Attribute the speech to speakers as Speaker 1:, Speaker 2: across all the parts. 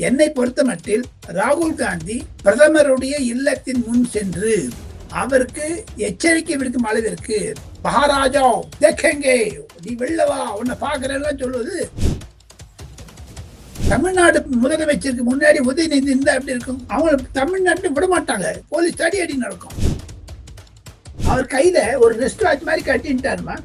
Speaker 1: என்னை பொறுத்த மட்டில் ராகுல் காந்தி பிரதமருடைய இல்லத்தின் முன் சென்று அவருக்கு எச்சரிக்கை விடுக்கும் அளவிற்கு மகாராஜா தேக்கேங்கே, நீ வெள்ளவா, உன்னை பாக்குறேன் சொல்லுவது. தமிழ்நாடு முதலமைச்சருக்கு முன்னாடி உதயநிதி இருந்தா எப்படி இருக்கும்? அவங்க தமிழ்நாட்டில் விட மாட்டாங்க, போலீஸ் தடி அடி நடக்கும். அவர் கையில ஒரு ரெஸ்ட் வாட்ச் மாதிரி கட்டிட்டாருமா,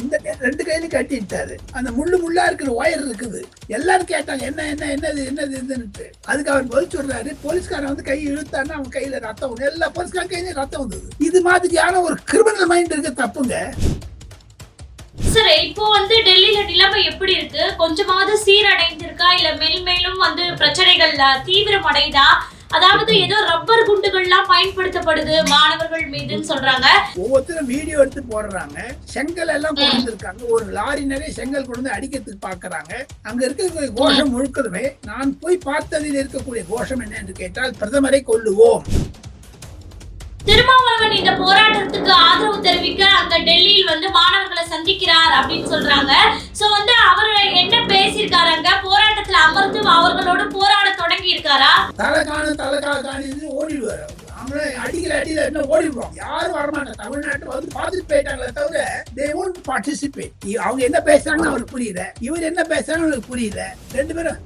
Speaker 1: இந்த ரெண்டு கையிலும் கட்டிட்டாரு. அந்த முள்ளா இருக்கிற ஒயர் இருக்குது. எல்லாரும் கேட்டாங்க என்ன என்ன என்னது என்னது இதுன்னு. அதுக்கு அவர் பதில் சொல்றாரு, போலீஸ்காரன் வந்து கை இழுத்தான்னா அவன் கையில ரத்தம் வந்து எல்லா போலீஸ்காரன் கையிலும் ரத்தம் வந்தது. இது மாதிரியான ஒரு கிரிமினல் மைண்ட் இருக்க தப்புங்க.
Speaker 2: சார், இப்போ வந்து டெல்லியில நிலைமை எப்படி இருக்கு? கொஞ்சமாவது சீரடைந்திருக்கா, இல்ல மேலும் வந்து பிரச்சனைகள் தீவிரம் அடையுதா? அதாவது ஏதோ ரப்பர் குண்டுகள்லாம் பயன்படுத்தப்படுது மாணவர்கள் மீதுன்னு சொல்றாங்க.
Speaker 1: ஒவ்வொருத்தரும் வீடியோ எடுத்து போடுறாங்க. செங்கல் எல்லாம் கொண்டு இருக்காங்க, ஒரு லாரி நிறைய செங்கல் கொண்டு அடிக்கிறதுக்கு பாக்குறாங்க. அங்க இருக்கக்கூடிய கோஷம் முழுக்கதுமே, நான் போய் பார்த்ததில் இருக்கக்கூடிய கோஷம் என்ன என்று கேட்டால், பிரதமரை கொல்லுவோம்.
Speaker 2: திருமாவளவன் இந்த போராட்டத்துக்கு ஆதரவு தெரிவிக்க அங்க டெல்லியில் வந்து மாணவர்களை சந்திக்கிறார் அப்படின்னு சொல்றாங்க. சோ வந்து அவர் என்ன பேசியிருக்காருங்க? போராட்டத்துல அமர்ந்து அவர்களோடு போராட தொடங்கி இருக்காரா?
Speaker 1: தலைகாணி ஓடிடுவாரு. அவங்கள அடிக்கிற அடியில என்ன ஓடிடுவோம். யாரும் வரமாட்டாங்க. தமிழ்நாட்டு வந்து பார்த்துட்டு போயிட்டாங்களே தவிர they won't participate. அவங்க என்ன பேசுறாங்கன்னு அவருக்கு புரியல, இவர் என்ன பேசுறாங்கன்னு அவருக்கு புரியல. ரெண்டு பேரும்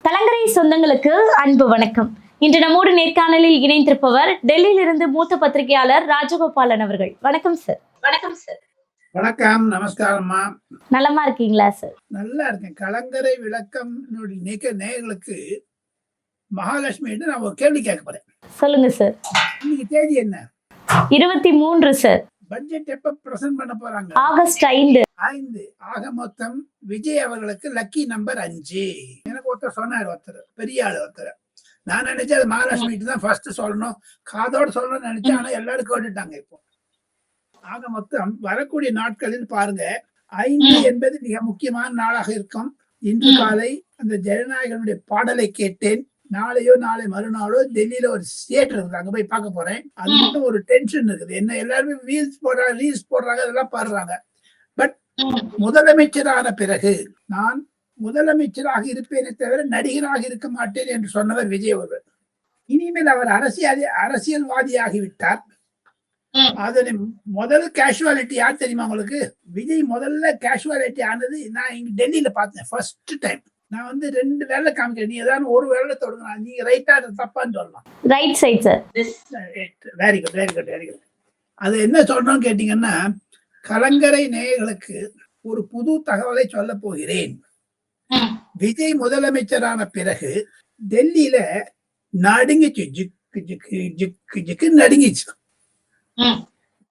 Speaker 2: கலங்கரை சொந்தங்களுக்கு அன்பு வணக்கம். இன்று நம்மோடு நேர்காணலில் இணைந்திருப்பவர் டெல்லியிலிருந்து மூத்த பத்திரிகையாளர் ராஜகோபாலன் அவர்கள். வணக்கம் சார். வணக்கம் சார்.
Speaker 1: வணக்கம், நமஸ்காரம்மா.
Speaker 2: நலமா இருக்கீங்களா சார்?
Speaker 1: நல்லா இருக்கேன். கலங்கரை விளக்கம் நேயர்களுக்கு மகாலட்சுமி நான் ஒரு கேள்வி கேட்க போறேன்.
Speaker 2: சொல்லுங்க சார்.
Speaker 1: இன்னைக்கு தேதி என்ன?
Speaker 2: 23 சார்.
Speaker 1: பட்ஜெட் எப்ப பிரசன்ட் பண்ண போறாங்க?
Speaker 2: ஆகஸ்ட் 5.
Speaker 1: ஆக மொத்தம் விஜய் அவர்களுக்கு லக்கி நம்பர் 5. எனக்கு ஒருத்தர் சொன்னார், ஒருத்தர் பெரிய ஆளு ஒருத்தர். நான் நினைச்சேன் அது மகாலட்சுமிக்கு தான் ஃபர்ஸ்ட் சொல்லணும், காதோட சொல்லணும்னு நினைச்சேன். ஆனா எல்லாரும் கேட்டுட்டாங்க. இப்போ ஆக மொத்தம் வரக்கூடிய நாட்களில் பாருங்க, 5 என்பது மிக முக்கியமான நாளாக இருக்கும். இன்று காலை அந்த ஜனநாயகனுடைய பாடலை கேட்டேன். நாளையோ நாளை மறுநாளோ டெல்லியில ஒரு தியேட்டர் இருக்கு, அங்க போய் பார்க்க போறேன். அது மட்டும் ஒரு டென்ஷன் இருக்குது. என்ன எல்லாருமே ரீல்ஸ் போடுறாங்க, அதெல்லாம் பாடுறாங்க. பட் முதலமைச்சரான பிறகு நான் முதலமைச்சராக இருப்பேனே தவிர நடிகராக இருக்க மாட்டேன் என்று சொன்னவர் விஜய் அவர்கள். இனிமேல் அவர் அரசியல்வாதியாகிவிட்டார். அதனை முதல் கேஷுவாலிட்டி யார் தெரியுமா உங்களுக்கு? விஜய் முதல்ல கேஷுவாலிட்டி ஆனது நான் இங்க டெல்லியில பார்த்தேன் ஃபர்ஸ்ட் டைம். நான் வந்து 2 வேலை காமிக்கிறேன், நீ ஏதாவது ஒரு வேலை தொடங்கலாம், நீங்க ரைட்டா தப்பான்னு சொல்லலாம்.
Speaker 2: Right side sir.
Speaker 1: Very good very good very good. அது என்ன சொல்றோம்னு கேட்டீங்கன்னா, கலங்கரை நேயர்களுக்கு ஒரு புது தகவலை சொல்ல போகிறேன். விஜய் முதலமைச்சரான பிறகு டெல்லியில நடுங்கிச்சு, ஜிக்கு ஜிக்கு ஜிக்கு ஜிக்கு நடுங்கிச்சு.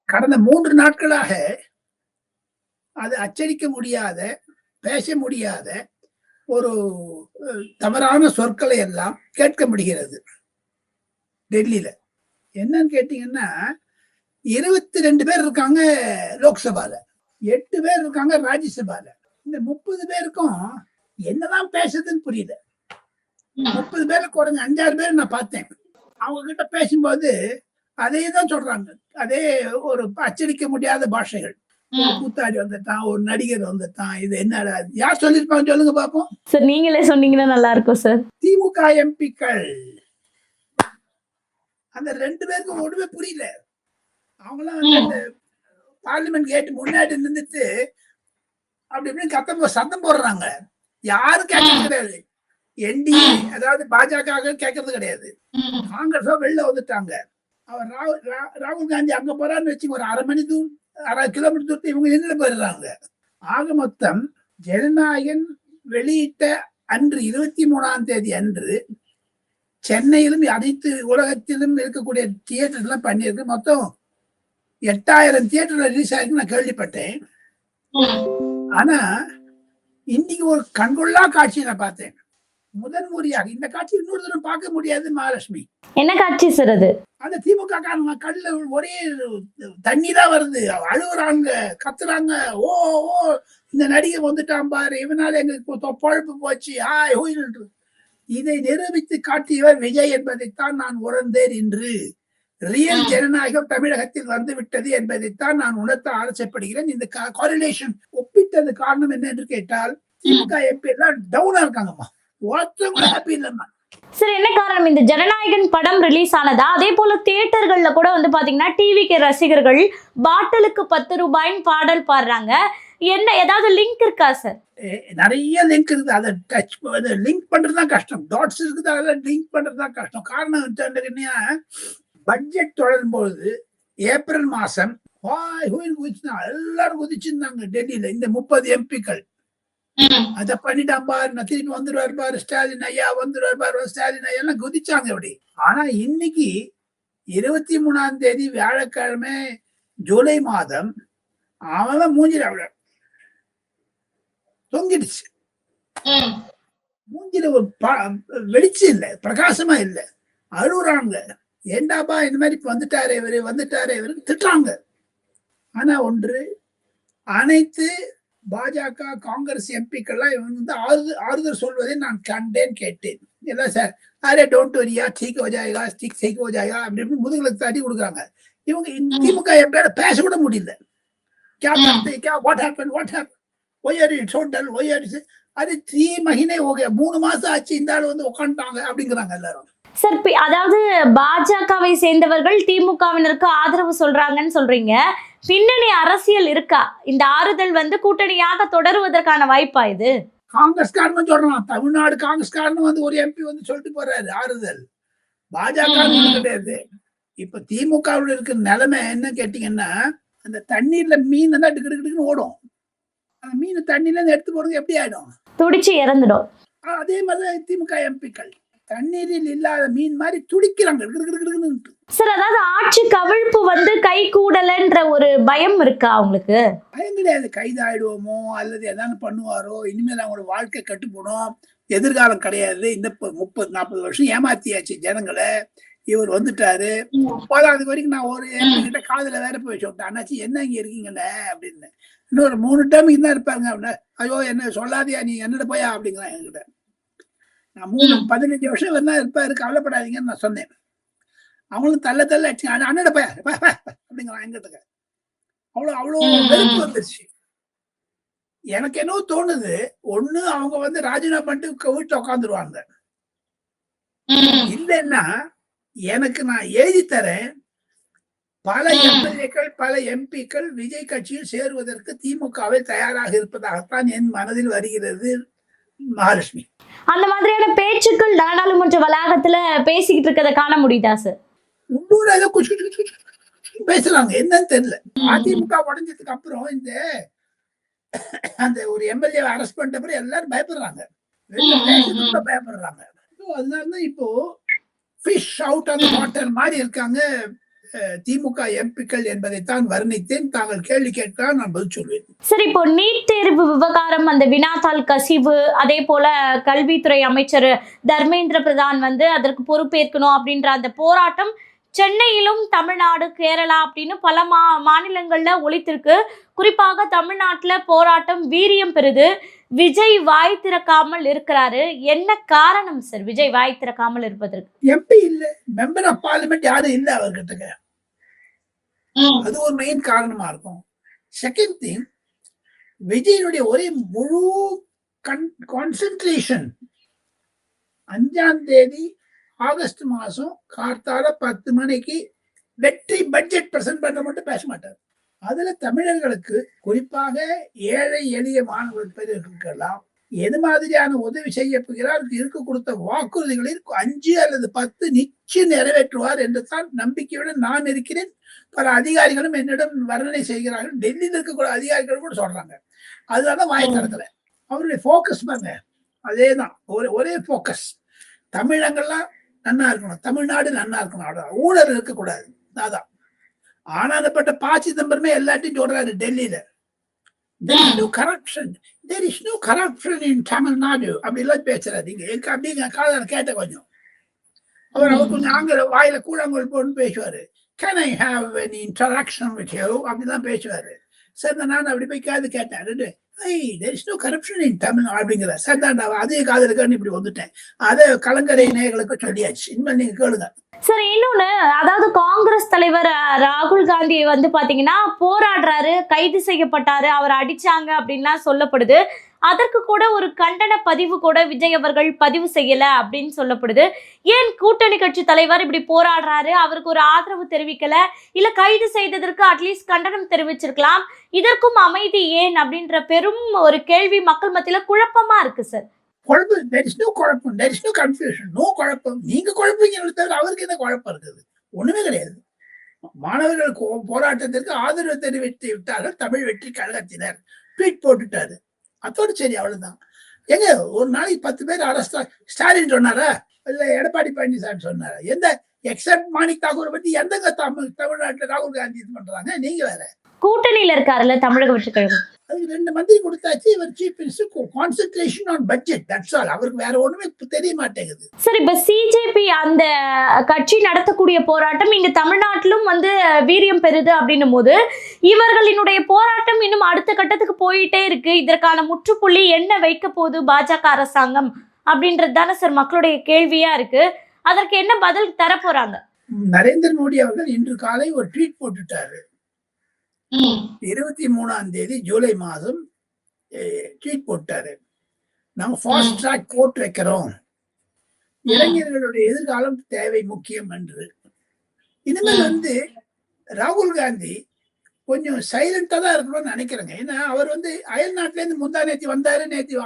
Speaker 1: கடந்த 3 நாட்களாக அது அச்சடிக்க முடியாத, பேச முடியாத ஒரு தவறான சொற்களை எல்லாம் கேட்க முடிகிறது டெல்லியில. என்னன்னு கேட்டீங்கன்னா, 22 பேர் இருக்காங்க லோக்சபால, 8 பேர் இருக்காங்க ராஜ்யசபால. இந்த 30 பேருக்கும் என்னதான் பேசுறதுன்னு புரியல. 30 பேர்ல குறைஞ்ச 5-6 பேர் நான் பார்த்தேன். அவங்க கிட்ட பேசும்போது அதே தான் சொல்றாங்க. அதே ஒரு அச்சடிக்க முடியாத பாஷைகள். கூத்தாடி வந்துட்டான், ஒரு நடிகர் வந்துட்டான், இது என்னடா யார் சொல்லிருப்பாங்க சொல்லுங்க பாப்போம்.
Speaker 2: சார் நீங்களே சொன்னீங்கன்னா நல்லா இருக்கும் சார்.
Speaker 1: திமுக எம்பிக்கள் அந்த 2 பேருக்கும் ஒண்ணுமே புரியல. அவங்களாம் அந்த பார்லிமெண்ட் கேட் முன்னாடி நின்றுட்டு அப்படி இப்படின்னு சத்தம் போடுறாங்க. யாரும் கேட்கறது கிடையாது. என்டிஏ அதாவது பாஜக கேட்கறது கிடையாது. காங்கிரஸோ வெளில வந்துட்டாங்க. அவர் ராகுல் காந்தி அங்க போறான்னு வச்சு ஒரு 1/2 கிலோமீட்டர் தூரத்தை இவங்க என்ன போயிடுறாங்க. ஆக மொத்தம் ஜனநாயகன் வெளியிட்ட அன்று 23ஆம் தேதி அன்று சென்னையிலும் அனைத்து உலகத்திலும் இருக்கக்கூடிய தியேட்டர் எல்லாம் பண்ணியிருக்கு. மொத்தம் 8000 தியேட்டர்ல ரிலீஸ் ஆயிருக்கு நான் கேள்விப்பட்டேன். ஆனா இன்னைக்கு ஒரு கண்கொள்ளா காட்சி நான் பார்த்தேன். முதன் முறையாக இந்த காட்சி இன்னொரு தடவை பார்க்க முடியாது. மகாலட்சுமி,
Speaker 2: என்ன காட்சி சார் அது?
Speaker 1: அந்த திமுக காரங்க கண்ணுல ஒரே தண்ணி தான் வருது, அழுகுறாங்க, கத்துறாங்க. ஓ ஓ இந்த நடிகை வந்துட்டான் பாரு, இவனால எங்களுக்கு பொழப்பு போச்சு, ஹாய் ஹோய். இதை நிரூபித்து காட்டியவர் விஜய் என்பதைத்தான் நான் உணர்ந்தேன் என்று ரியல் ஜனநாயகம் தமிழகத்தில் வந்து விட்டது என்பதைத்தான் நான் உணர்த்த ஆசைப்படுகிறேன். இந்த காரிலேஷன் ஒப்பிட்டது காரணம் என்ன என்று கேட்டால், திமுக எம்பி எல்லாம் டவுனா இருக்காங்கம்மா, ஒருத்தவங்க ஹாப்பி இல்லம்மா.
Speaker 2: சார் என்ன காரணம்? இந்த ஜனநாயகன் படம் ரிலீஸ் ஆனதா? அதே போல தியேட்டர்கள்ல கூட வந்து பாத்தீங்கன்னா டிவிக்கு ரசிகர்கள் பாட்டிலுக்கு 10 ரூபாய்ன்னு பாடல் பாடுறாங்க. என்ன ஏதாவது லிங்க் இருக்கா சார்?
Speaker 1: நிறைய லிங்க் இருக்குது. அதை டச் லிங்க் பண்றதுதான் கஷ்டம். டாட்ஸ் இருக்குது, அதை லிங்க் பண்றதுதான் கஷ்டம். காரணம் பட்ஜெட் தொடரும் போது ஏப்ரல் மாசம் எல்லாரும் குதிச்சிருந்தாங்க டெல்லியில. இந்த 30 எம்பிக்கள் அத பண்ணிட்டான் பாரு, நான் திருப்பி வந்துருவாரு பாரு, ஸ்டாலின் ஐயா வந்துருவாரு பாரு, ஸ்டாலின் ஐயா எல்லாம் குதிச்சாங்க அப்படி. ஆனா இன்னைக்கு 23ஆம் தேதி வியாழக்கிழமை ஜூலை மாதம் அவன் மூஞ்சில அவ்வளவு தொங்கிடுச்சு. மூஞ்சில ஒரு வெளிச்சம் இல்ல, பிரகாசமா இல்ல, அழுகுறாங்க. ஏண்டாப்பா இந்த மாதிரி வந்துட்டாரே இவரு திட்டுறாங்க. ஆனா ஒன்று, அனைத்து பாஜக காங்கிரஸ் எம்பிக்கள்லாம் இவங்க வந்து ஆறுதல் சொல்வதை நான் கண்டேன், கேட்டேன். எல்லாம் சார் அரே டோன்ட் வரியா, ठीक हो जाएगा அப்படி முதுகுல தட்டி கொடுக்குறாங்க. இவங்க திமுக எம்பியால பேச கூட முடியல. what happened why are you so dull, why are you அது 3 மகினை हो गया, 3 மாசம் ஆச்சு இந்த ஆள் வந்து உட்காந்துட்டாங்க அப்படிங்கிறாங்க எல்லாரும்.
Speaker 2: சார் அதாவது பாஜகவை சேர்ந்தவர்கள் திமுகவினருக்கு ஆதரவு சொல்றாங்கன்னு சொல்றீங்க. பின்னணி அரசியல் இருக்கா? இந்த ஆறுதல் வந்து கூட்டணியாக தொடருவதற்கான வாய்ப்பா இது?
Speaker 1: காங்கிரஸ்காரன் சொல்றான், தமிழ்நாடு காங்கிரஸ்காரன் வந்து ஒரு எம்பி வந்து சொல்லிட்டு போறாரு ஆறுதல். பாஜக கிடையாது. இப்ப திமுகவில் இருக்கிற நிலைமை என்ன கேட்டீங்கன்னா, அந்த தண்ணீர்ல மீன் தான் டிக்கெட்டுன்னு ஓடும். அந்த மீன் தண்ணில இருந்து எடுத்து போறது எப்படி ஆயிடும்?
Speaker 2: துடிச்சு இறந்துடும்.
Speaker 1: அதே மாதிரிதான் திமுக எம்பிக்கள் தண்ணீரில் இல்லாத மீன் மாதிரி துடிக்கிறாங்க.
Speaker 2: சார் அதாவது ஆட்சி கவிழ்ப்பு வந்து கை கூடலன்ற ஒரு பயம் இருக்கா அவங்களுக்கு?
Speaker 1: பயம் கிடையாது. கைதாயிடுவோமோ அல்லது எதாவது பண்ணுவாரோ, இனிமேல் அவங்களோட வாழ்க்கை கட்டுப்படும், எதிர்காலம் கிடையாது. இந்த 30-40 வருஷம் ஏமாத்தியாச்சு ஜனங்களை. இவர் வந்துட்டாரு. போதாது வரைக்கும் நான் ஒரு கிட்ட காதுல வேற போய் சொல்லிட்டேன், அண்ணாச்சி என்ன இங்க இருக்கீங்கண்ணே அப்படின்னு. இன்னொரு 3 டைம் தான் இருப்பாங்க அப்படின்னா, ஐயோ என்ன சொல்லாதியா நீ என்னோட போயா அப்படிங்கிறான் என்கிட்ட. நான் 15 வருஷம் வேணா இருப்பாரு, கவலைப்படாதீங்கன்னு நான் சொன்னேன். அவங்களும் தள்ள அடிச்சு அண்ணட போயா அப்படிங்கிறான் எங்கிட்ட. அவ்வளோ வெறுப்பு வந்துருச்சு. எனக்கு என்ன தோணுது, ஒண்ணு அவங்க வந்து ராஜினாமா பண்ணிட்டு வீட்டுல உட்காந்துருவாங்க, இல்லைன்னா எனக்கு நான் எழுதி தரேன், பல எம்எல்ஏக்கள் பல எம்பிக்கள் விஜய் கட்சியில் சேருவதற்கு திமுகவை தயாராக இருப்பதாகத்தான் என் மனதில் வருகிறது மகாலட்சுமி.
Speaker 2: அந்த மாதிரியான பேச்சுக்கள் நாடாளுமன்ற வளாகத்துல பேசிக்கிட்டு இருக்கதை காண முடியுதா சார்?
Speaker 1: உள்ளூர் ஏதோ பேசுறாங்க, என்னன்னு தெரியல. அதிமுக உடைஞ்சதுக்கு அப்புறம் இந்த அந்த ஒரு எம்எல்ஏ அரெஸ்ட் பண்ணிட்ட அப்புறம் எல்லாரும் பயப்படுறாங்க, பயப்படுறாங்க. அதனாலதான் இப்போ ஃபிஷ் அவுட் ஆஃப் வாட்டர் மாதிரி இருக்காங்க திமுக எம்பிக்கள் என்பதைத்தான் வர்ணித்தேன். தாங்கள் கேள்வி கேட்டால் நான் பதில் சொல்வேன்.
Speaker 2: சரி, இப்போ நீட் தேர்வு விவகாரம், அந்த வினாத்தாள் கசிவு, அதே போல கல்வித்துறை அமைச்சர் தர்மேந்திர பிரதான் வந்து அதற்கு பொறுப்பேற்கணும் அப்படின்ற அந்த போராட்டம் சென்னையிலும் தமிழ்நாடு, கேரளா அப்படின்னு பல மாநிலங்கள்ல ஒலித்திருக்கு. குறிப்பாக தமிழ்நாட்டுல போராட்டம் வீரியம் பெறுது. விஜய் வாய் திறக்காமல் இருக்கிறாரு. என்ன காரணம் சார் விஜய் வாய் திறக்காமல் இருப்பதற்கு?
Speaker 1: எம்பி இல்ல, மெம்பர் ஆஃப் பார்லிமெண்ட் யாரும் இல்ல அவர்கிட்ட. அது ஒரு மெயின் காரணமா இருக்கும். செகண்ட் திங், விஜயனுடைய ஒரே முழு கான்சென்ட்ரேஷன் 5ஆம் தேதி ஆகஸ்ட் மாசம் கார்த்தால 10 மணிக்கு வெற்றி பட்ஜெட் பிரசன்ட் பண்ண மட்டும் பேச மாட்டார். அதுல தமிழர்களுக்கு, குறிப்பாக ஏழை எளிய மாணவர்களுக்கெல்லாம் எது மாதிரியான உதவி செய்ய போகிறார், இருக்க கொடுத்த வாக்குறுதிகளில் 5 அல்லது 10 நிச்சயம் நிறைவேற்றுவார் என்று தான் நம்பிக்கையுடன் நான் இருக்கிறேன். பல அதிகாரிகளும் என்னிடம் வர்ணனை செய்கிறார்கள். டெல்லியில் இருக்கக்கூடிய அதிகாரிகள் கூட சொல்றாங்க. அதனால வாய் திறக்கல. அவருடைய போக்கஸ் பாருங்க, அதேதான், ஒரே போக்கஸ். தமிழங்கள்லாம் நன்னா இருக்கணும், தமிழ்நாடு நன்னா இருக்கணும், அவ்வளவு ஊழல் இருக்கக்கூடாது. அதான் ஆனாதப்பட்ட ப. சிதம்பரமே எல்லாத்தையும் சொல்றாரு டெல்லியில. There is no corruption in Tamil Nadu அப்படி எல்லாம் பேசுறாரு. நீங்க அப்படிங்க காதல கேட்ட கொஞ்சம். அவர் கொஞ்சம் ஆங்கில வாயில கூழாங்கோல் போட்டு பேசுவாரு. Can I have an interaction with you அப்படிதான் பேசுவாரு. சரி, நான் அப்படி போய் காது கேட்டேன். There is no corruption in Tamil Nadu அப்படிங்கிற. சரி, அதே காதலுக்கான்னு இப்படி வந்துட்டேன். அதை கலங்கரை நேயர்களுக்கு சொல்லியாச்சு. இனிமேல் நீங்க கேளுங்க.
Speaker 2: சரி, இன்னொன்னு, அதாவது காங்கிரஸ் தலைவர் ராகுல் காந்தி வந்து பாத்தீங்கன்னா போராடுறாரு, கைது செய்யப்பட்டாரு, அவர் அடிச்சாங்க அப்படின்லாம் சொல்லப்படுது. அதற்கு கூட ஒரு கண்டன பதிவு கூட விஜய் அவர்கள் பதிவு செய்யல அப்படின்னு சொல்லப்படுது. ஏன் கூட்டணி கட்சி தலைவர் இப்படி போராடுறாரு, அவருக்கு ஒரு ஆதரவு தெரிவிக்கல, இல்ல கைது செய்ததற்கு அட்லீஸ்ட் கண்டனம் தெரிவிச்சிருக்கலாம், இதற்கும் அமைதி ஏன் அப்படின்ற பெரும் ஒரு கேள்வி மக்கள் மத்தியில குழப்பமா இருக்கு சார்.
Speaker 1: குழப்பம், there is no குழப்பம், there is no confusion, no குழப்பம். நீங்க குழப்பீங்க தவிர அவருக்கு என்ன குழப்பம் இருக்குது? ஒண்ணுமே கிடையாது. மாணவர்கள் போராட்டத்திற்கு ஆதரவு தெரிவித்து விட்டார்கள் தமிழ் வெற்றி கழகத்தினர். ட்வீட் போட்டுட்டாரு. அதோடு சரி, அவ்வளவுதான். எங்க ஒரு நாளைக்கு 10 பேர் அரெஸ்ட். ஸ்டாலின் சொன்னாரா? இல்ல எடப்பாடி பழனிசாமி சொன்னாரா? எந்த எக்ஸப்ட் மாணிக் தாக்கூரை பத்தி எந்தங்க தமிழ்நாட்டுல ராகுல் காந்தி இது பண்றாங்க? நீங்க வேற.
Speaker 2: கூட்டணியில இருக்காருல்ல தமிழக வெற்றி கழகம்,
Speaker 1: அதுக்கு 2 மந்திரி கொடுத்தாச்சு. இவர் chief minister, concentration on budget, that's all. அவருக்கு வேற ஒண்ணுமே தெரிய மாட்டேங்குது.
Speaker 2: சரி, இப்ப சிஜேபி அந்த கட்சி நடத்தக்கூடிய போராட்டம் இங்க தமிழ்நாட்டிலும் வந்து வீரியம் பெறுது அப்படின்னும் போது இவர்களினுடைய போராட்டம் இன்னும் அடுத்த கட்டத்துக்கு போயிட்டே இருக்கு. இதற்கான முற்றுப்புள்ளி என்ன வைக்க போகுது பாஜக அரசாங்கம் அப்படின்றது தானே சார் மக்களுடைய கேள்வியா இருக்கு. அதற்கு என்ன பதில் தர போறாங்க?
Speaker 1: நரேந்திர மோடி அவர்கள் இன்று காலை ஒரு ட்வீட் போட்டுட்டாரு. 23ஆம் தேதி ஜூலை மாதம் ட்வீட் போட்டாரு. நம்ம ஃபாஸ்ட் ட்ராக் கோர்ட் வைக்கிறோம், இளைஞர்களுடைய எதிர்காலம் தேவை முக்கியம் என்று. இனிமேல் வந்து ராகுல் காந்தி கொஞ்சம் சைலண்டா தான் இருக்கணும்னு நினைக்கிறேங்க. ஏன்னா அவர் வந்து அயல் நாட்டுல இருந்து முந்தா நேத்தி வந்தாரு, நேத்தி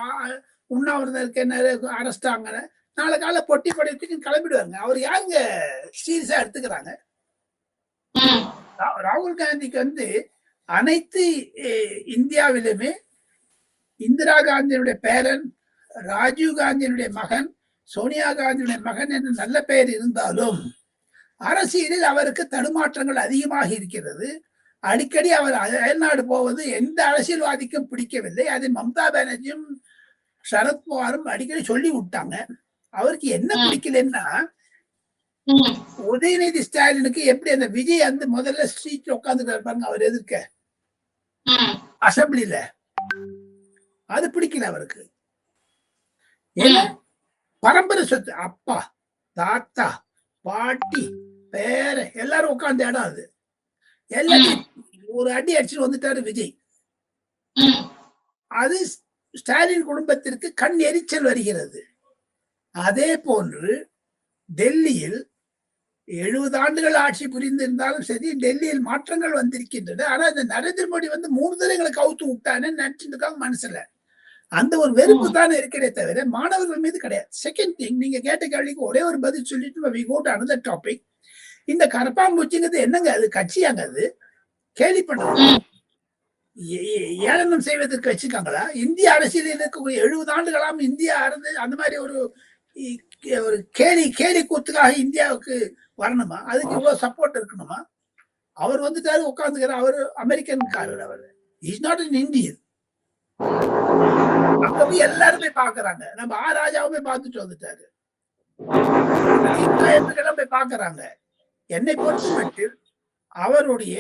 Speaker 1: உண்ணாவிரதம் இருக்க அரெஸ்ட் ஆங்க, நாளை கால பொட்டி படைத்துக்கு கிளம்பிடுவாங்க. அவர் யாருங்க சீரியஸா எடுத்துக்கிறாங்க? ராகுல் காந்திக்கு வந்து அனைத்து இந்தியாவிலுமே இந்திரா காந்தியினுடைய பேரன், ராஜீவ் காந்தியினுடைய மகன், சோனியா காந்தியுடைய மகன் என்று நல்ல பெயர் இருந்தாலும் அரசியலில் அவருக்கு தடுமாற்றங்கள் அதிகமாக இருக்கிறது. அடிக்கடி அவர் அயல்நாடு போவது எந்த அரசியல்வாதிக்கும் பிடிக்கவில்லை. அதை மம்தா பானர்ஜியும் சரத்பவாரும் அடிக்கடி சொல்லி விட்டாங்க. அவருக்கு என்ன பிடிக்கலன்னா, உதயநிதி ஸ்டாலினுக்கு எப்படி அந்த விஜய் அந்த முதல்ல ஸ்ட்ரீட்ல உட்கார்ந்து பாருங்க அவர் எதிர்க்க அசம்பிளில, அது பிடிக்கல அவருக்கு. ஏன்னா பரம்பரை சொத்து, அப்பா தாத்தா பாட்டி பேர எல்லாரும் உட்கார்ந்த இடம் அது. எல்லாத்தையும் ஒரு அடி அடிச்சுட்டு வந்துட்டாரு விஜய். அது ஸ்டாலின் குடும்பத்திற்கு கண் எரிச்சல் வருகிறது. அதே போன்று டெல்லியில் 70 ஆண்டுகள் ஆட்சி புரிந்திருந்தாலும் சரி, டெல்லியில் மாற்றங்கள் வந்திருக்கின்றன. ஆனா இந்த நரேந்திர மோடி வந்து 3 தடவைகளை கவுத்து விட்டானு நினைச்சிட்டு இருக்காங்க மனசுல. அந்த ஒரு வெறுப்பு தானே இருக்கிறே தவிர மாணவர்கள் மீது கிடையாது. செகண்ட் திங், நீங்க கேட்ட கேள்விக்கு ஒரே ஒரு பதில் சொல்லிட்டு we go to another topic. இந்த கரப்பாம்பூச்சிங்கிறது என்னங்க? அது கட்சியாங்க? அது கேள்வி பண்றாங்க. ஏளனம் செய்வதற்கு வச்சுக்காங்களா? இந்திய அரசியலில் இருக்கக்கூடிய 70 ஆண்டுகளாம் இந்தியா அரசு அந்த மாதிரி ஒரு கேலி கூத்துக்காக இந்தியாவுக்கு வரணுமா? அதுக்கு இவ்வளவு சப்போர்ட் இருக்கணுமா? அவர் வந்துட்டாரு, உட்காந்துக்கிறார். அவர் அமெரிக்கன்காரர். அவர் இஸ் நாட் இன் இந்தியன். அங்க போய் எல்லாருமே பாக்குறாங்க. நம்ம ராஜாவுமே பார்த்துட்டு வந்துட்டாரு, போய் பாக்குறாங்க. என்னை பொறுத்த மட்டும் அவருடைய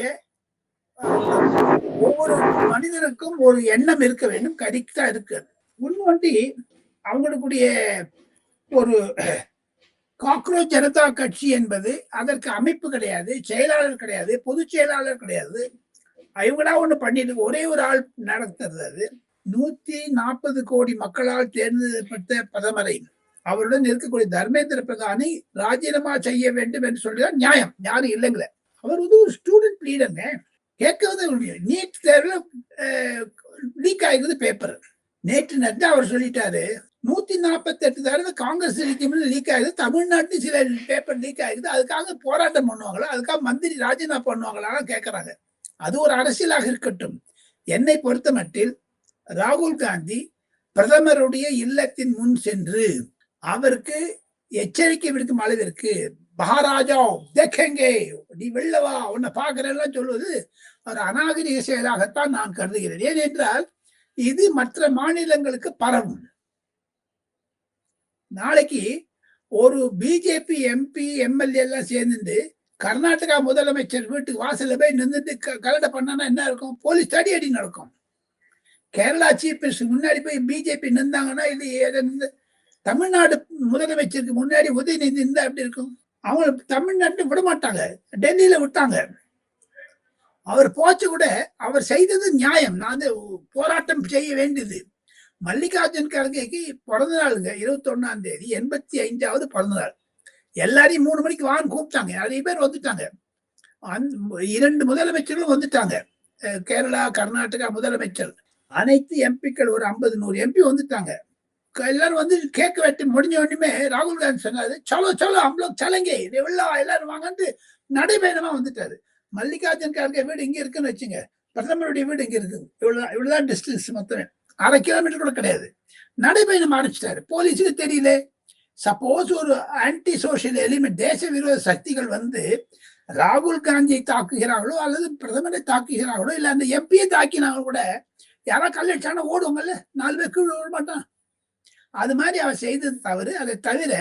Speaker 1: ஒவ்வொரு மனிதனுக்கும் ஒரு எண்ணம் இருக்க வேண்டும், கரெக்டா இருக்கு. முன்வண்டி அவங்களுடைய ஒரு காக்ரோச் ஜனதா கட்சி என்பது அதற்கு அமைப்பு கிடையாது, செயலாளர் கிடையாது, பொதுச் செயலாளர் கிடையாது. இவங்களா ஒண்ணு பண்ணிட்டு ஒரே ஒரு ஆள் நடத்துறது. அது 140 கோடி மக்களால் தேர்ந்தெடுக்கப்பட்ட பிரதமரை அவருடன் இருக்கக்கூடிய தர்மேந்திர பிரதானை ராஜினாமா செய்ய வேண்டும் என்று சொல்லிதான் நியாயம். யாரும் இல்லைங்களே. அவர் வந்து ஒரு ஸ்டூடெண்ட் லீடருங்க. கேட்கறது நீட் தேர்வுல லீக் ஆகிருக்குது பேப்பர். நேற்று நட்டா அவர் சொல்லிட்டாரு, 148 தடவை காங்கிரஸ் லீக் ஆகுது, தமிழ்நாட்டில் சில பேப்பர் லீக் ஆகுது, அதுக்காக போராட்டம் பண்ணுவாங்களா, அதுக்காக மந்திரி ராஜினாமா பண்ணுவாங்களா கேட்கறாங்க. அது ஒரு அரசியலாக இருக்கட்டும். என்னை பொறுத்த மட்டில் ராகுல் காந்தி பிரதமருடைய இல்லத்தின் முன் சென்று அவருக்கு எச்சரிக்கை விடுக்கும் அளவிற்கு மகாராஜா தேக்கேங்கே, நீ வெள்ளவா, உன்னை பாக்குறேன் சொல்வது ஒரு அநாகரிக செயலாகத்தான் நான் கருதுகிறேன். ஏனென்றால் இது மற்ற மாநிலங்களுக்கு பரவும். நாளைக்கு ஒரு பிஜேபி எம்பி எம்எல்ஏ எல்லாம் சேர்ந்து கர்நாடகா முதலமைச்சர் வீட்டுக்கு வாசல்ல போய் நின்றுட்டு கலடை பண்ணா என்ன இருக்கும்? போலீஸ் தடி அடி நடக்கும். கேரளா சீஃப் மினிஸ்டர் முன்னாடி போய் பிஜேபி நின்றாங்கன்னா, இது தமிழ்நாடு முதலமைச்சருக்கு முன்னாடி உதயநிதி இருந்தா எப்படி இருக்கும்? அவங்க தமிழ்நாட்டை விட மாட்டாங்க, டெல்லியில விட்டாங்க. அவர் போச்சு கூட அவர் செய்தது நியாயம். நான் போராட்டம் செய்ய வேண்டியது. மல்லிகார்ஜுன் கர்கேக்கு பிறந்த நாளுங்க 21ஆம் தேதி, 85வது பிறந்த நாள். எல்லாரையும் 3 மணிக்கு வான்னு கூப்பிட்டாங்க. நிறைய பேர் வந்துட்டாங்க. 2 முதலமைச்சர்களும் வந்துட்டாங்க. கேரளா, கர்நாடகா முதலமைச்சர், அனைத்து எம்பிக்கள் ஒரு 50-100 எம்பி வந்துட்டாங்க. எல்லாரும் வந்து கேட்க வெட்டி முடிஞ்ச உடனே ராகுல் காந்தி சொன்னாரு, சலோ சலோ அம்லோக் சலங்கே, எல்லாரும் வாங்கன்னு நடைபயணமா வந்துட்டாரு. மல்லிகார்ஜுன் கார்கே வீடு இங்க இருக்குன்னு வச்சுங்க, பிரதமருடைய வீடு இங்க இருக்கு, இவ்வளவுதான் டிஸ்டன்ஸ், மொத்தமே 1/2 கிலோமீட்டர் கூட கிடையாது. நடைபயணம் ஆரம்பிச்சிட்டாரு. போலீஸுக்கு தெரியல. சப்போஸ் ஒரு ஆன்டி சோசியல் எலிமெண்ட், தேச விரோத சக்திகள் வந்து ராகுல் காந்தியை தாக்குகிறார்களோ அல்லது பிரதமரை தாக்குகிறார்களோ இல்ல அந்த எம்பியை தாக்கினாலும் கூட யாராவது கல்லடிச்சானா ஓடுவாங்கல்ல, 4 பேர் கீழே ஓட மாட்டான். அது மாதிரி அவர் செய்தது தவறு. அதை தவிர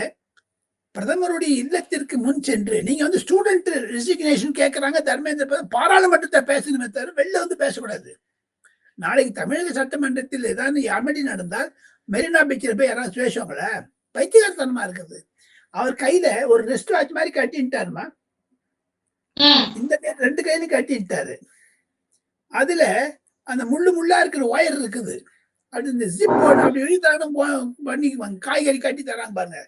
Speaker 1: பிரதமருடைய இல்லத்திற்கு முன் சென்று, நீங்க வந்து ஸ்டூடெண்ட் ரெசிக்னேஷன் கேட்கறாங்க, தர்மேந்திர பிரதான் பாராளுமன்றத்தை பேசணுமே தவிர வெளில வந்து பேசக்கூடாது. நாளைக்கு தமிழக சட்டமன்றத்தில் ஏதாவது அமளி நடந்தால் மெரினா பீச்சில் போய் யாராவது பேசுவாங்களா? பைத்தியகாரத்தனமா இருக்குது. அவர் கையில ஒரு ரெஸ்ட் வாட்ச் மாதிரி கட்டிட்டாருமா, இந்த 2 கையிலும் கட்டிட்டாரு. அதுல அந்த முள்ளா இருக்கிற ஒயர் இருக்குது. அப்படி இந்த ஜிப் அப்படி பண்ணி காய்கறி கட்டி தராங்க பாருங்க,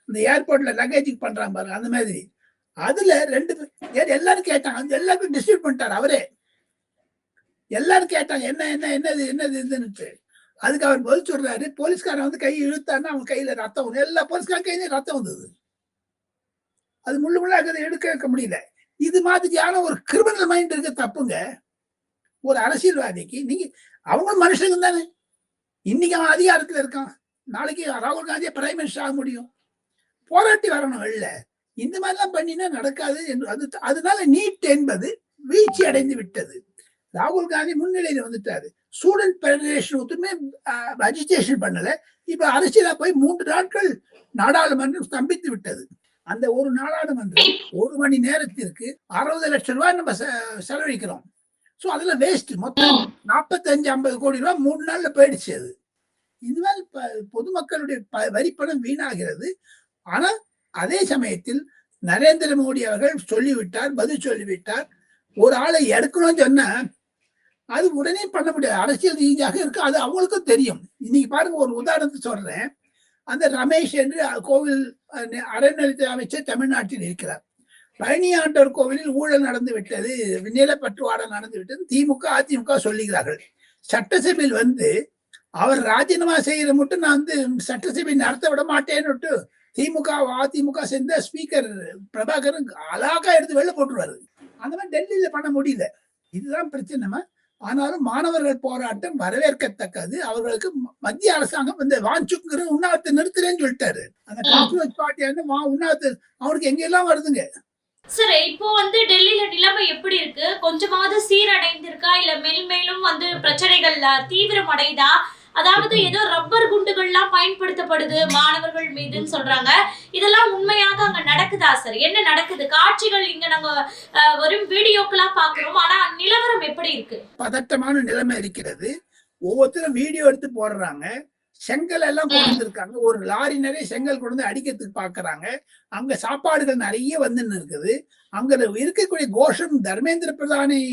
Speaker 1: இந்த ஏர்போர்ட்ல லக்கேஜுக்கு பண்றாங்க பாருங்க, அந்த மாதிரி. அதுல 2 எல்லாரும் கேட்டாங்க, அந்த எல்லாருக்கும் டிஸ்ட்ரிபியூட் பண்ணிட்டாரு அவரே. எல்லாரும் கேட்டாங்க என்னது இதுன்னு. அதுக்கு அவர் பதில் சொல்றாரு, போலீஸ்காரன் வந்து கை இழுத்தாருன்னா அவங்க கையில ரத்தம் வந்து, எல்லா போலீஸ்காரன் கையிலையும் ரத்தம் வந்தது. அது முள்ளா எடுக்க வைக்க முடியல. இது மாதிரியான ஒரு கிரிமினல் மைண்ட் இருக்க தப்புங்க. ஒரு அரசியல்வாதிக்கு நீங்க, அவங்க மனுஷங்க தானே. இன்னைக்கு அவன் அதிகாரத்துல இருக்கான், நாளைக்கு ராகுல் காந்தியை பிரைம் மினிஸ்டர் ஆக முடியும். போராட்டி வரணும் வெளில. இந்த மாதிரிலாம் பண்ணினா நடக்காது. அதனால நீட் என்பது வீழ்ச்சி அடைந்து விட்டது. ராகுல் காந்தி முன்னிலையில வந்துட்டாரு. ஸ்டூடெண்ட் பெடரேஷன் ஒத்துமே அஜிடேஷன் பண்ணல. இப்ப அரசியலா போய் 3 நாட்கள் நாடாளுமன்றம் ஸ்தம்பித்து விட்டது. அந்த ஒரு நாடாளுமன்றம் 1 மணி நேரத்திற்கு 60 லட்சம் ரூபாய் நம்ம செலவழிக்கிறோம். சோ அதுல வேஸ்ட். மொத்தம் 45-50 கோடி ரூபாய் 3 நாள்ல போயிடுச்சு. அது இது மாதிரி பொதுமக்களுடைய வரிப்பணம் வீணாகிறது. ஆனா அதே சமயத்தில் நரேந்திர மோடி அவர்கள் சொல்லிவிட்டார், பதில் சொல்லிவிட்டார். ஒரு ஆளை எடுக்கணும்னு சொன்னா அது உடனே பண்ண முடியாது, அரசியல் ரீதியாக இருக்கு. அது அவங்களுக்கும் தெரியும். இன்னைக்கு பாருங்க, ஒரு உதாரணத்தை சொல்றேன். அந்த ரமேஷ் என்று கோவில் அறநிலையத்துறை அமைச்சர் தமிழ்நாட்டில் இருக்கிறார். பழனியாண்டவர் கோவிலில் ஊழல் நடந்து விட்டது, நிலப்பட்டுவாடா நடந்து விட்டது, திமுக அதிமுக சொல்லுகிறார்கள். சட்டசபையில் வந்து அவர் ராஜினாமா செய்யற மட்டும் நான் வந்து சட்டசபை நடத்த விட மாட்டேன்னு திமுக அதிமுக சேர்ந்த ஸ்பீக்கர் பிரபாகரன் அழகா எடுத்து வெளில போட்டுருவாரு. அந்த மாதிரி டெல்லியில பண்ண முடியல. இதுதான் பிரச்சனை. ஆனாலும் மாணவர்கள் போராட்டம் வரவேற்கத்தக்கது. அவர்களுக்கு மத்திய அரசாங்கம் இந்த வாஞ்சுக்குங்கிற உண்ணாவிரத்தை நிறுத்துறேன்னு சொல்லிட்டாரு. அந்த காங்கிரஸ் பார்ட்டியானு உண்ணாவிரத்து அவனுக்கு எங்க எல்லாம் வருதுங்க.
Speaker 2: சார், இப்போ வந்து டெல்லியில நிலைமை எப்படி இருக்கு? கொஞ்சமாவது சீரடைந்திருக்கா இல்ல மேலும் வந்து பிரச்சனைகள் தீவிரம் அடைதா? அதாவது ஏதோ ரப்பர் குண்டுகள்லாம் பயன்படுத்தப்படுது மாணவர்கள் மீதுன்னு சொல்றாங்க. இதெல்லாம் உண்மையாக அங்க நடக்குதா சார்? என்ன நடக்குது? காட்சிகள் இங்க நாங்க வெறும் வீடியோக்கெல்லாம் பாக்குறோம். ஆனா நிலவரம் எப்படி இருக்கு?
Speaker 1: பதட்டமான நிலைமை இருக்கிறது. ஒவ்வொருத்தரும் வீடியோ எடுத்து போடுறாங்க. செங்கல் எல்லாம் கொண்டு வந்திருக்காங்க. ஒரு லாரி நிறைய செங்கல் கொண்டு வந்து அடிக்கிறதுக்கு பாக்குறாங்க. அங்க சாப்பாடுகள் நிறைய வந்துன்னு இருக்குது. அங்க இருக்கக்கூடிய கோஷம் தர்மேந்திர பிரதானை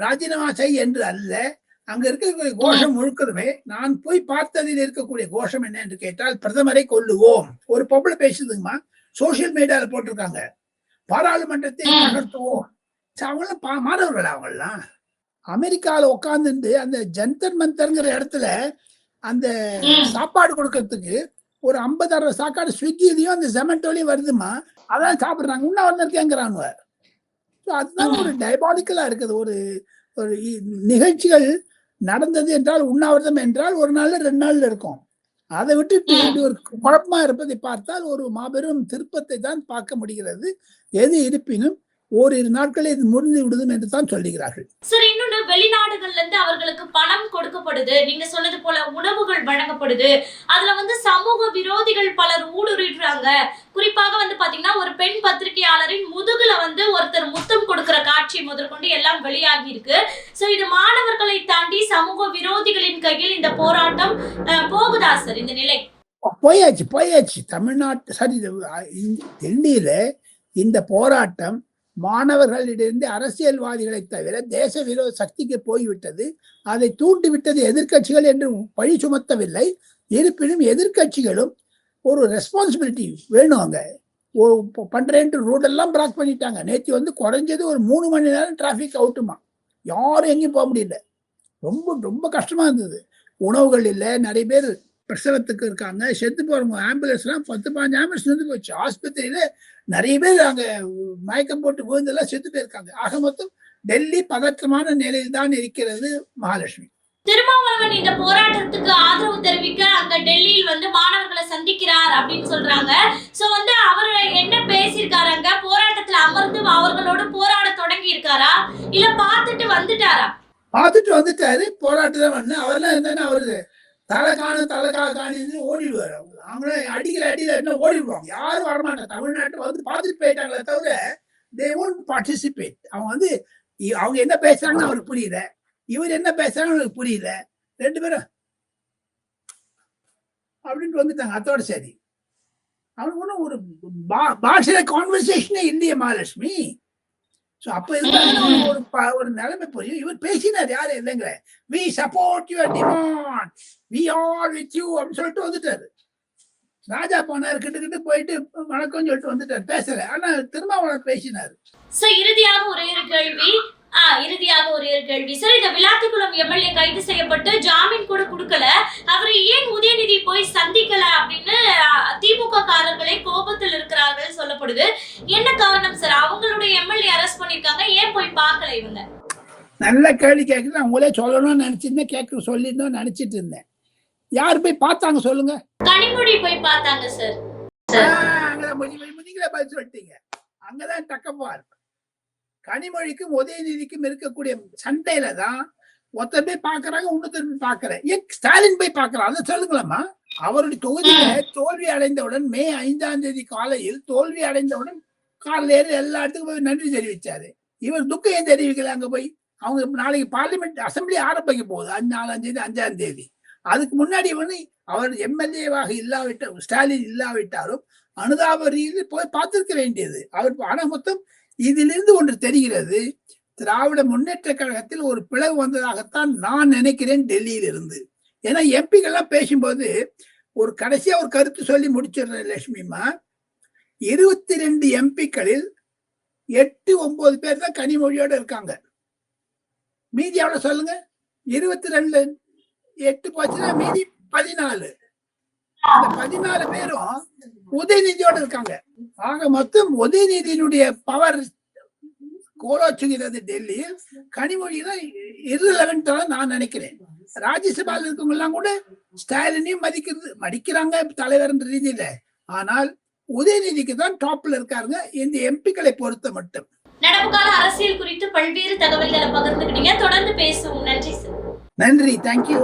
Speaker 1: ராஜினாமா செய் என்று அல்ல. அங்க இருக்கக்கூடிய கோஷம் முழுக்கதுமே, நான் போய் பார்த்ததில் இருக்கக்கூடிய கோஷம் என்ன என்று கேட்டால், பிரதமரை கொல்லுவோம். ஒரு பொம்பளை பேசுதுங்கம்மா, சோசியல் மீடியால போட்டிருக்காங்க, பாராளுமன்றத்தை நகர்த்துவோம். அவங்களாம் மாணவர்கள். அவங்கெல்லாம் அமெரிக்கால உட்கார்ந்து அந்த ஜந்தர் மந்தர்ங்கிற இடத்துல அந்த சாப்பாடு கொடுக்கறதுக்கு ஒரு 50-60 சாப்பாடு ஸ்விக்கிலையும் அந்த ஜொமேட்டோலையும் வருதுமா, அதான் சாப்பிடுறாங்க. இன்னும் வந்திருக்கேங்கிறாங்க. அதுதான் ஒரு டயபாலிக்கலா இருக்குது. ஒரு நிகழ்ச்சிகள் நடந்தது என்றால், உண்ணாவிரதம் என்றால் 1 நாள்ல 2 நாள்ல இருக்கும். அதை விட்டுட்டு ஒரு குழப்பமா இருப்பதை பார்த்தால் ஒரு மாபெரும் திருப்பத்தை தான் பார்க்க முடிகிறது. எது இருப்பினும் ஓரிரு நாட்களே இது முடிந்து விடுதும் என்று தான் சொல்லுகிறார்கள்.
Speaker 2: சார், இன்னொன்று, வெளிநாடுகள்ல இருந்து அவர்களுக்கு பணம் கொடுக்கப்படுது, நீங்க சொன்னது போல உணவுகள் வழங்கப்படுது. அதுல வந்து சமூக விரோதிகள் பலர் ஊடுருவிடுறாங்க. குறிப்பாக வந்து பாத்தீங்கன்னா, ஒரு பெண் பத்திரிகையாளரின் முதுகுல வந்து ஒருத்தர் முத்தம் கொடுக்கிற காட்சி முதற்கொண்டு எல்லாம் வெளியாகி இருக்கு. சோ இது மாணவர்களை தாண்டி சமூக விரோதிகளின் கையில் இந்த போராட்டம் போகுதா சார்? இந்த நிலை
Speaker 1: போயாச்சு. தமிழ்நாட்டு சரி, டெல்லியில இந்த போராட்டம் மாணவர்களிடந்து அரசியல்வாதிகளை தவிர தேச விரோத சக்திக்கு போய்விட்டது. அதை தூண்டிவிட்டது எதிர்க்கட்சிகள் என்று பழி சுமத்தவில்லை. இருப்பினும் எதிர்க்கட்சிகளும் ஒரு ரெஸ்பான்சிபிலிட்டி வேணும். அங்க பண்றேன்ட்டு ரோட் எல்லாம் பிளாக் பண்ணிட்டாங்க. நேற்று குறைஞ்சது ஒரு 3 மணி நேரம் டிராபிக் அவுட்டுமா, யாரும் எங்கேயும் போக முடியல. ரொம்ப ரொம்ப கஷ்டமா இருந்தது. உணவுகள் இல்லை, நிறைய பேர் பிரசவத்துக்கு இருக்காங்க, செத்து போறவங்க ஆம்புலன்ஸ்லாம் 10-15 ஆம்புலன்ஸ் இருந்து போச்சு. ஆஸ்பத்திரியில நிறைய பேர் அங்க மயக்கம் போட்டு விழுந்தெல்லாம் செத்து போயிருக்காங்க. ஆக மொத்தம் டெல்லி பதற்றமான நிலையில் தான் இருக்கிறது. மகாலட்சுமி,
Speaker 2: திருமாவளவன் இந்த போராட்டத்துக்கு ஆதரவு தெரிவிக்க அங்க டெல்லியில் மாணவர்களை சந்திக்கிறார் அப்படின்னு சொல்றாங்க. சோ அவர் என்ன பேசியிருக்காருங்க? போராட்டத்துல அமர்ந்து அவர்களோட போராட தொடங்கி இருக்காரா, இல்ல பார்த்துட்டு வந்துட்டாரா?
Speaker 1: பார்த்துட்டு வந்துட்டாரு. போராட்டம் அவர்லாம் என்னன்னா அவரு தலை காணின்னு ஓடிடுவாரு. அவங்களே அடிக்கிற அடியில என்ன ஓடிடுவாங்க, யாரும் வரமாட்டாங்க. தமிழ்நாட்டை பார்த்துட்டு போயிட்டாங்களே தவிர they won't participate. அவங்க அவங்க என்ன பேசுறாங்கன்னு அவருக்கு புரியல, இவர் என்ன பேசுறாங்க அவருக்கு புரியல, 2 பேரும் அப்படின்ட்டு வந்துட்டாங்க. அதோட சரி, அவனுக்கு ஒன்றும் ஒரு பாஷையில கான்வர்சேஷனே இல்லையே மகாலட்சுமி. அப்ப ஒரு நிலைமை புரியும். இவர் பேசினார், யாரு இல்லைங்கிற we support your demand, we are with you அப்படின்னு சொல்லிட்டு வந்துட்டாரு. ராஜா போனார், கிட்ட போயிட்டு வணக்கம் சொல்லிட்டு வந்துட்டாரு, பேசல. ஆனா திருமாவளவன் பேசினாரு.
Speaker 2: இறுதியாக ஒரே ஒரு கேள்வி சார். இந்த விளாத்திக்குளம் எம்எல்ஏ கைது செய்யப்பட்டு ஜாமீன் கூட கொடுக்கல, அவர் ஏன் உதயநிதி போய் சந்திக்கல அப்படின்னு திமுக காரர்களே கோபத்தில் இருக்கிறார்கள் சொல்லப்படுது. என்ன காரணம் சார்? அவங்களுடைய எம்எல்ஏ அரெஸ்ட் பண்ணிருக்காங்க, ஏன் போய் பார்க்கல இவங்க?
Speaker 1: நல்ல கேள்வி கேட்குது. அவங்களே சொல்லணும்னு நினைச்சிருந்தேன், சொல்லிருந்தோம் நினைச்சிட்டு இருந்தேன். யாரு போய் பார்த்தாங்க சொல்லுங்க?
Speaker 2: கனிமொழி போய் பார்த்தாங்க சார்.
Speaker 1: நீங்களே பதில் சொல்லிட்டீங்க. அங்கதான் டக்கப்பா இருக்கு. கனிமொழிக்கும் உதயநிதிக்கும் இருக்கக்கூடிய சண்டையில தான் ஒருத்தர் போய் பாக்குறாங்க, இன்னொருத்தர் போய் பாக்குறேன். ஸ்டாலின் போய் பாக்குறான், அதை சொல்லுங்களா? அவருடைய தொகுதியில தோல்வி அடைந்தவுடன் மே 5ஆம் தேதி காலையில் தோல்வி அடைந்தவுடன் காலையில் ஏறி எல்லா இடத்துக்கும் போய் நன்றி தெரிவிச்சாரு. இவர் துக்கம் ஏன் தெரிவிக்கல? அங்க போய் அவங்க நாளைக்கு பார்லிமெண்ட் அசம்பிளி ஆரம்பிக்க போகுது 4ஆம் தேதி 5ஆம் தேதி. அதுக்கு முன்னாடி அவர் எம்எல்ஏவாக இல்லாவிட்டார், ஸ்டாலின் இல்லாவிட்டாலும் அனுதாப ரீதியில் போய் பார்த்திருக்க வேண்டியது அவர். ஆனா மொத்தம் இதிலிருந்து ஒன்று தெரிகிறது, திராவிட முன்னேற்ற கழகத்தில் ஒரு பிளவு வந்ததாகத்தான் நான் நினைக்கிறேன் டெல்லியில் இருந்து. ஏன்னா எம்பிகள்லாம் பேசும்போது ஒரு கடைசியா ஒரு கருத்து சொல்லி முடிச்சிடுறேன் லட்சுமிமா. 22 எம்பிக்களில் 8-9 பேர் தான் கனிமொழியோட இருக்காங்க. மீதி எவ்வளவு சொல்லுங்க? 22 8 போச்சுன்னா மீதி 14. அந்த 14 பேரும் உதயநிதியோட இருக்காங்க. ஆக மொத்தம் உதயநிதியினுடைய பவர் கோலோச்சுகிறது டெல்லி. கனிமொழி தான் irrelevant நான் நினைக்கிறேன். ராஜ்யசபால இருக்கவங்க எல்லாம் கூட ஸ்டாலினையும் மதிக்கிறாங்க தலைவர் என்ற ரீதியில. ஆனால் உதயநிதிக்கு தான் டாப்ல இருக்காருங்க இந்த எம்பிக்களை பொறுத்த மட்டும்.
Speaker 2: நடப்பு கால அரசியல் குறித்து பல்வேறு தகவல்களை பகிர்ந்துக்கிட்டீங்க. தொடர்ந்து பேசுவோம். நன்றி சார்.
Speaker 1: நன்றி, தேங்க்யூ.